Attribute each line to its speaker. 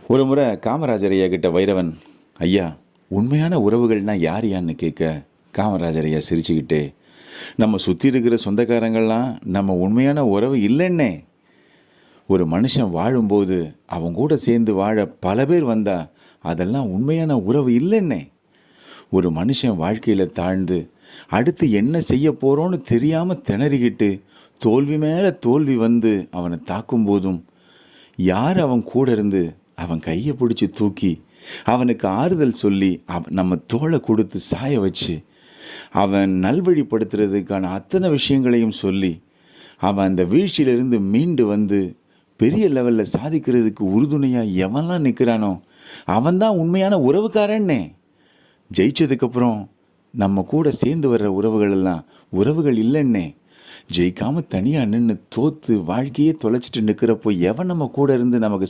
Speaker 1: ஒரு முறை காமராஜர் ஐயா கிட்ட வைரவன், ஐயா உண்மையான உறவுகள்னா யார் யான்னு கேட்க, காமராஜர் ஐயா சிரிச்சுக்கிட்டே, நம்ம சுற்றி இருக்கிற சொந்தக்காரங்கள்லாம் நம்ம உண்மையான உறவு இல்லைன்னே. ஒரு மனுஷன் வாழும்போது அவங்க கூட சேர்ந்து வாழ பல பேர் வந்தா அதெல்லாம் உண்மையான உறவு இல்லைன்னே. ஒரு மனுஷன் வாழ்க்கையில் தாழ்ந்து அடுத்து என்ன செய்ய போகிறோன்னு தெரியாமல் திணறிக்கிட்டு தோல்வி மேலே தோல்வி வந்து அவனை தாக்கும் போதும் யார் அவன் கூட இருந்து அவன் கையை பிடிச்சி தூக்கி அவனுக்கு ஆறுதல் சொல்லி நம்ம தோளை கொடுத்து சாய வச்சு அவன் நல்வழிப்படுத்துறதுக்கான அத்தனை விஷயங்களையும் சொல்லி அவன் அந்த வீழ்ச்சியிலிருந்து மீண்டு வந்து பெரிய லெவலில் சாதிக்கிறதுக்கு உறுதுணையாக எவன்லாம் நிற்கிறானோ அவன்தான் உண்மையான உறவுக்காரன்னே. ஜெயிச்சதுக்கப்புறம் நம்ம கூட சேர்ந்து வர்ற உறவுகள் எல்லாம் உறவுகள் இல்லைன்னே. ஜெயிக்காமல் தனியாக நின்று தோற்று வாழ்க்கையே தொலைச்சிட்டு நிற்கிறப்போ எவன் நம்ம கூட இருந்து நமக்கு